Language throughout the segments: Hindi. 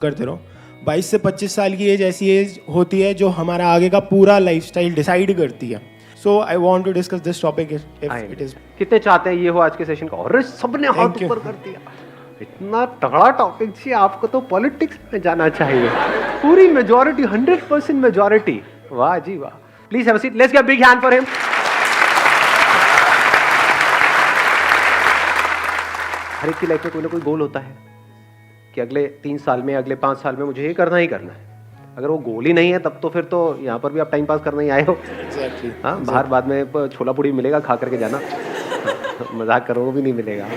करते रहो। 22 से 25 साल की एज ऐसी एज होती है जो हमारा आगे का पूरा लाइफस्टाइल डिसाइड करती है। So I want to discuss this topic if it is. कितने चाहते हैं ये हो आज के सेशन का? और सबने हाथ ऊपर कर दिया। इतना तगड़ा टॉपिक जी, आपको तो पॉलिटिक्स में जाना चाहिए। पूरी मेजॉरिटी, 100% मेजॉरिटी। वाह जी वाह। Please have a seat, let's give a big hand for him. हर एक की लाइफ में कोई ना कोई गोल होता है कि अगले 3 साल में, अगले 5 साल में मुझे ये करना ही करना है। अगर वो गोल ही नहीं है तब तो फिर तो यहाँ पर भी आप टाइम पास करने ही आए हो। हाँ, बाहर बाद में छोला पूड़ी मिलेगा, खा करके जाना। मजाक करो, वो भी नहीं मिलेगा।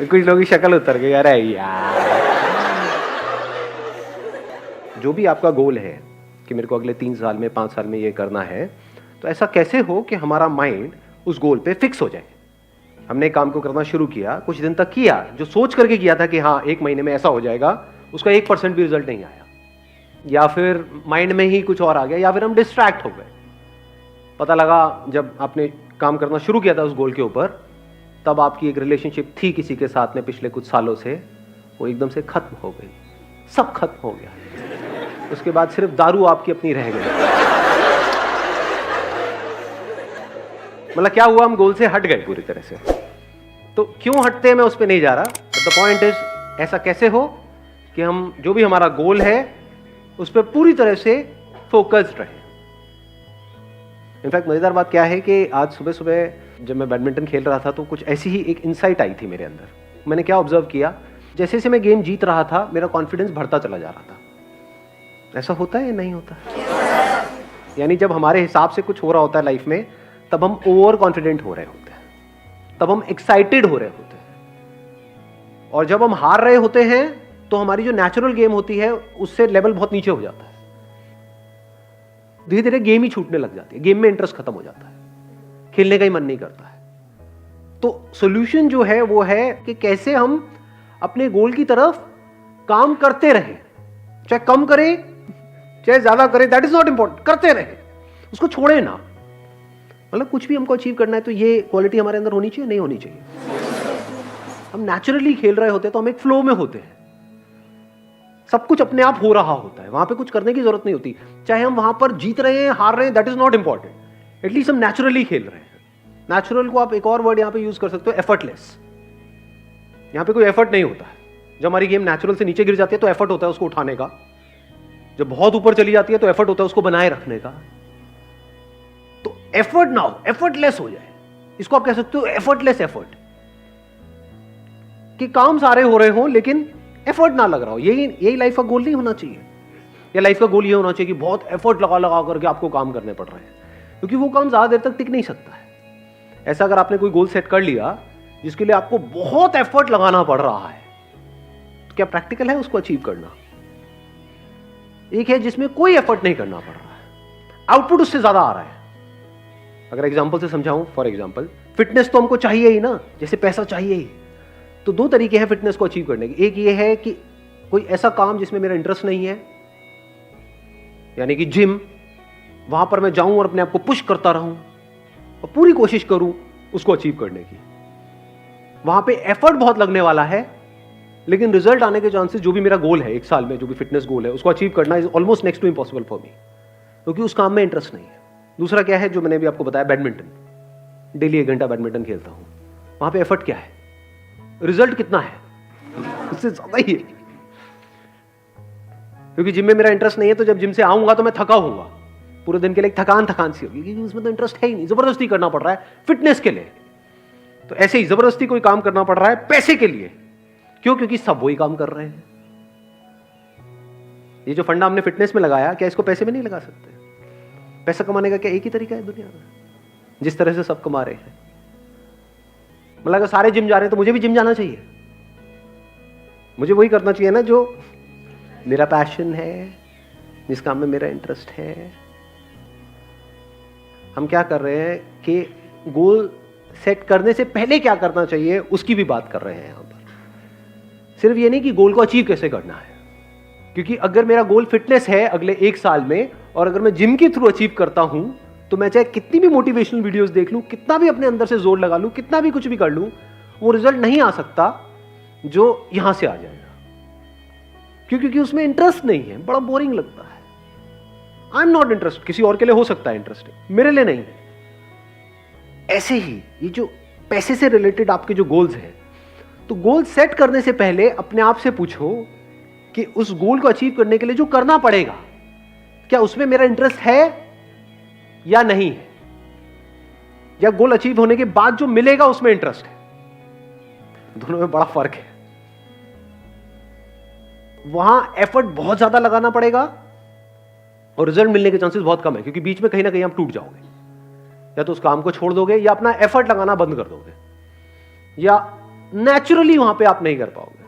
कुछ लोगों की शक्ल उतर गई, अरे यार। जो भी आपका गोल है कि मेरे को अगले 3 साल में, 5 साल में ये करना है, तो ऐसा कैसे हो कि हमारा माइंड उस गोल पे फिक्स हो जाए। हमने काम को करना शुरू किया, कुछ दिन तक किया, जो सोच करके किया था कि हाँ 1 महीने में ऐसा हो जाएगा, उसका 1% भी रिजल्ट नहीं आया, या फिर माइंड में ही कुछ और आ गया, या फिर हम डिस्ट्रैक्ट हो गए। पता लगा जब आपने काम करना शुरू किया था उस गोल के ऊपर, तब आपकी एक रिलेशनशिप थी किसी के साथ में पिछले कुछ सालों से, वो एकदम से खत्म हो गई, सब खत्म हो गया। उसके बाद सिर्फ दारू आपकी अपनी रह गई। मतलब क्या हुआ, हम गोल से हट गए पूरी तरह से। तो क्यों हटते हैं मैं उस पर नहीं जा रहा, बट द पॉइंट इज, ऐसा कैसे हो कि हम जो भी हमारा गोल है उस पर पूरी तरह से फोकस्ड रहे। इनफैक्ट मजेदार बात क्या है कि आज सुबह सुबह जब मैं बैडमिंटन खेल रहा था तो कुछ ऐसी ही एक इंसाइट आई थी मेरे अंदर। मैंने क्या ऑब्जर्व किया, जैसे जैसे मैं गेम जीत रहा था मेरा कॉन्फिडेंस बढ़ता चला जा रहा था। ऐसा होता है या नहीं होता? यानी जब हमारे हिसाब से कुछ हो रहा होता है लाइफ में, तब हम ओवर कॉन्फिडेंट हो रहे होते हैं, तब हम एक्साइटेड हो रहे होते हैं। और जब हम हार रहे होते हैं तो हमारी जो नेचुरल गेम होती है उससे लेवल बहुत नीचे हो जाता है। धीरे धीरे गेम ही छूटने लग जाती है, गेम में इंटरेस्ट खत्म हो जाता है, खेलने का ही मन नहीं करता है। तो सॉल्यूशन जो है वो है कि कैसे हम अपने गोल की तरफ काम करते रहें, चाहे कम करें चाहे ज्यादा करें, दैट इज नॉट इंपॉर्टेंट, करते रहें, उसको छोड़े ना। मतलब कुछ भी हमको अचीव करना है तो ये क्वालिटी हमारे अंदर होनी चाहिए, नहीं होनी चाहिए? हम नेचुरली खेल रहे होते हैं तो हम एक फ्लो में होते हैं, सब कुछ अपने आप हो रहा होता है, वहां पे कुछ करने की जरूरत नहीं होती। चाहे हम वहां पर जीत रहे हैं, हार रहे हैं, that is not important, at least हम नेचुरली खेल रहे हैं। नेचुरल को आप एक और वर्ड यहां पे यूज कर सकते हो, एफर्टलेस। यहां पे कोई एफर्ट नहीं होता है। जब हमारी गेम नेचुरल से नीचे गिर जाती है तो एफर्ट होता है उसको उठाने का, जब बहुत ऊपर चली जाती है तो एफर्ट होता है उसको बनाए रखने का। तो एफर्ट ना हो, एफर्टलेस हो जाए, इसको आप कह सकते हो एफर्टलेस एफर्ट, कि काम सारे हो रहे हो लेकिन एफर्ट ना लग रहा हो। यही लाइफ का गोल नहीं होना चाहिए। या लाइफ का गोल ये होना चाहिए कि बहुत एफर्ट लगा लगा करके आपको काम करने पड़ रहे हैं, क्योंकि वो काम ज्यादा देर तक टिक नहीं सकता है। ऐसा अगर आपने कोई गोल सेट कर लिया जिसके लिए आपको बहुत एफर्ट लगाना पड़ रहा है, तो क्या प्रैक्टिकल है उसको अचीव करना? एक है जिसमें कोई एफर्ट नहीं करना पड़ रहा है, आउटपुट उससे ज्यादा आ रहा है। अगर एग्जांपल से समझाऊं, फॉर एग्जांपल फिटनेस तो हमको चाहिए ही ना, जैसे पैसा चाहिए ही। तो 2 तरीके हैं फिटनेस को अचीव करने के। एक ये है कि कोई ऐसा काम जिसमें मेरा इंटरेस्ट नहीं है, यानी कि जिम, वहां पर मैं जाऊं और अपने आप को पुश करता रहूं और पूरी कोशिश करूं उसको अचीव करने की। वहां पे एफर्ट बहुत लगने वाला है, लेकिन रिजल्ट आने के चांसेस, जो भी मेरा गोल है 1 साल में, जो भी फिटनेस गोल है उसको अचीव करना, is almost next to impossible for me, क्योंकि उस काम में इंटरेस्ट नहीं है। दूसरा क्या है, जो मैंने भी आपको बताया, बैडमिंटन। डेली 1 घंटा बैडमिंटन खेलता हूं, वहां पे एफर्ट क्या है, रिजल्ट कितना है, उससे ज्यादा ही है। क्योंकि जिम में मेरा इंटरेस्ट नहीं है, तो जब जिम से आऊंगा तो मैं थका होऊंगा, पूरे दिन के लिए थकान सी होगी, क्योंकि उसमें तो इंटरेस्ट है ही नहीं, जबरदस्ती करना पड़ रहा है फिटनेस के लिए। तो ऐसे ही जबरदस्ती कोई काम करना पड़ रहा है पैसे के लिए। क्यों? क्योंकि सब वही काम कर रहे हैं। ये जो फंडा हमने फिटनेस में लगाया, क्या इसको पैसे में नहीं लगा सकते? पैसा कमाने का क्या एक ही तरीका है दुनिया में, जिस तरह से सब कमा रहे हैं? मतलब अगर सारे जिम जा रहे हैं तो मुझे भी जिम जाना चाहिए, मुझे वही करना चाहिए ना जो मेरा पैशन है, जिस काम में मेरा इंटरेस्ट है। हम क्या कर रहे हैं कि गोल सेट करने से पहले क्या करना चाहिए उसकी भी बात कर रहे हैं यहां पर। सिर्फ ये नहीं कि गोल को अचीव कैसे करना है, क्योंकि अगर मेरा गोल फिटनेस है अगले 1 साल में, और अगर मैं जिम के थ्रू अचीव करता हूं, तो मैं चाहे कितनी भी मोटिवेशनल वीडियोस देख लूं, कितना भी अपने अंदर से जोर लगा लूं, कितना भी कुछ भी कर लूं, वो रिजल्ट नहीं आ सकता जो यहां से आ जाएगा। क्योंकि उसमें इंटरेस्ट नहीं है, बड़ा बोरिंग लगता है। आई एम नॉट इंटरेस्टेड, किसी और के लिए हो सकता है इंटरेस्टिंग, मेरे लिए नहीं है। ऐसे ही ये जो पैसे से रिलेटेड आपके जो गोल्स हैं, तो गोल सेट करने से पहले अपने आप से पूछो कि उस गोल को अचीव करने के लिए जो करना पड़ेगा, क्या उसमें मेरा इंटरेस्ट है या नहीं है, या गोल अचीव होने के बाद जो मिलेगा उसमें इंटरेस्ट है। दोनों में बड़ा फर्क है। वहां एफर्ट बहुत ज्यादा लगाना पड़ेगा और रिजल्ट मिलने के चांसेस बहुत कम है, क्योंकि बीच में कहीं ना कहीं आप टूट जाओगे, या तो उस काम को छोड़ दोगे या अपना एफर्ट लगाना बंद कर दोगे, या नेचुरली वहां पे आप नहीं कर पाओगे।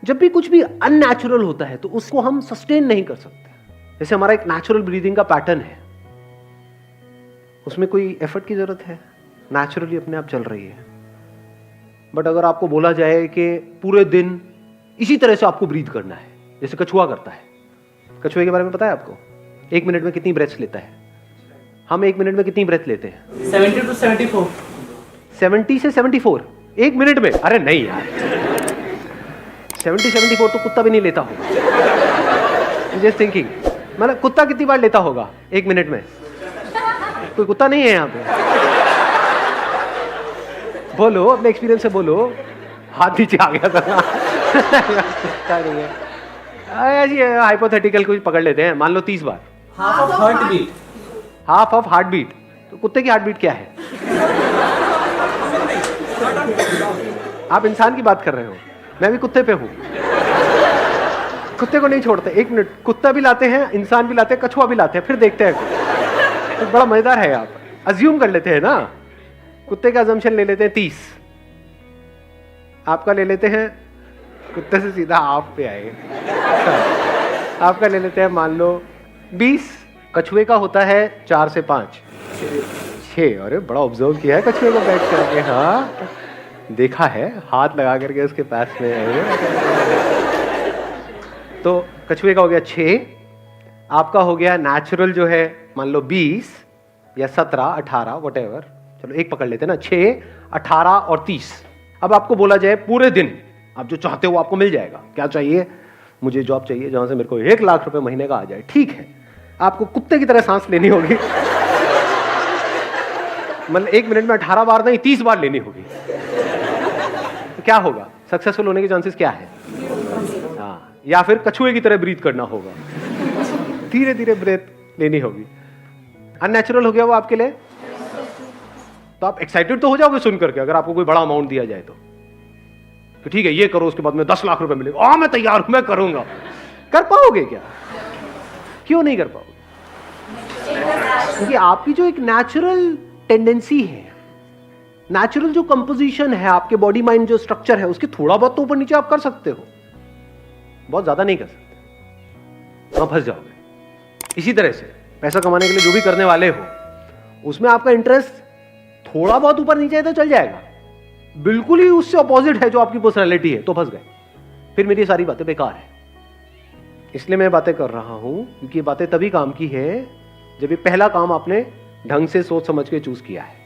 जब भी कुछ भी अननेचुरल होता है तो उसको हम सस्टेन नहीं कर सकते। जैसे हमारा एक नेचुरल ब्रीदिंग का पैटर्न है, उसमें कोई एफर्ट की जरूरत है, नेचुरली अपने आप चल रही है। बट अगर आपको बोला जाए कि पूरे दिन इसी तरह से आपको ब्रीथ करना है, जैसे कछुआ करता है। कछुए के बारे में पता है आपको? 1 मिनट में कितनी ब्रेथ्स लेता है? हम 1 मिनट में कितनी ब्रेथ लेते हैं? 70 to 74। 70 से 74 1 मिनट में? अरे नहीं यार, 70-74 तो कुत्ता भी नहीं लेता होगा। जस्ट थिंकिंग, मतलब कुत्ता कितनी बार लेता होगा 1 मिनट में? कोई कुत्ता नहीं है यहाँ पे? बोलो, अपने एक्सपीरियंस से बोलो। हाथ नीचे आ गया था। कुत्ता नहीं है, ऐसी हाइपोथेटिकल कुछ पकड़ लेते हैं। मान लो 30 बार। Half of heart beat. Half of heart beat. तो कुत्ते की हार्ट बीट क्या है? आप इंसान की बात कर रहे हो, मैं भी कुत्ते पे हूं। कुत्ते को नहीं छोड़ते 1 मिनट। कुत्ता भी लाते हैं, इंसान भी लाते हैं, कछुआ भी लाते हैं, फिर देखते हैं। तो बड़ा मजेदार है। आप अज्यूम कर लेते हैं ना, कुत्ते का अजम्पशन ले लेते हैं 30, आपका ले लेते हैं, कुत्ते से सीधा आप पे आए, आपका ले लेते हैं मान लो 20, कछुए का होता है 4 से 5, 6। अरे बड़ा ऑब्जर्व किया है कछुए को बैठ करके। हाँ, देखा है, हाथ लगा करके उसके पास में। तो कछुए का हो गया 6, आपका हो गया नेचुरल जो है मान लो 20 या 17, 18 व्हाटएवर, चलो एक पकड़ लेते हैं ना, 6, 18 और 30। अब आपको बोला जाए पूरे दिन आप जो चाहते हो आपको मिल जाएगा। क्या चाहिए? मुझे जॉब चाहिए जहां से मेरे को 1 लाख रुपए महीने का आ जाए। ठीक है, आपको कुत्ते की तरह सांस लेनी होगी। मतलब 1 मिनट में 18 बार नहीं 30 बार लेनी होगी। तो क्या होगा? सक्सेसफुल होने के चांसेस क्या है? हाँ, या फिर कछुए की तरह ब्रीथ करना होगा, धीरे धीरे ब्रेथ लेनी होगी। अननेचुरल हो गया वो आपके लिए, तो आप एक्साइटेड तो हो जाओगे सुन करके। अगर आपको कोई बड़ा अमाउंट दिया जाए तो ठीक है ये करो, उसके बाद में 10 लाख रुपए मिलेगा, मैं तैयार हूं, मैं करूंगा। कर पाओगे क्या? क्यों नहीं कर पाओगे? क्योंकि आपकी जो एक नेचुरल टेंडेंसी है, नेचुरल जो कंपोजिशन है, आपके बॉडी माइंड जो स्ट्रक्चर है, उसके थोड़ा बहुत तो ऊपर नीचे आप कर सकते हो, बहुत ज्यादा नहीं कर सकते, वहां फंस जाओगे। इसी तरह से पैसा कमाने के लिए जो भी करने वाले हो, उसमें आपका इंटरेस्ट थोड़ा बहुत ऊपर नीचे है तो चल जाएगा, बिल्कुल ही उससे अपोजिट है जो आपकी पर्सनैलिटी है तो फंस गए, फिर मेरी सारी बातें बेकार है। इसलिए मैं बातें कर रहा हूं क्योंकि ये बातें तभी काम की है जब ये पहला काम आपने ढंग से सोच समझ के चूज किया है।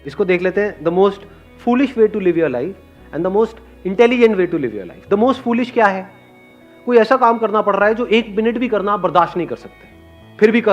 इसको देख लेते हैं, the most foolish way to live your life and the most intelligent way to live your life. The most foolish क्या है? कोई ऐसा काम करना पड़ रहा है जो 1 मिनट भी करना आप बर्दाश्त नहीं कर सकते, फिर भी कर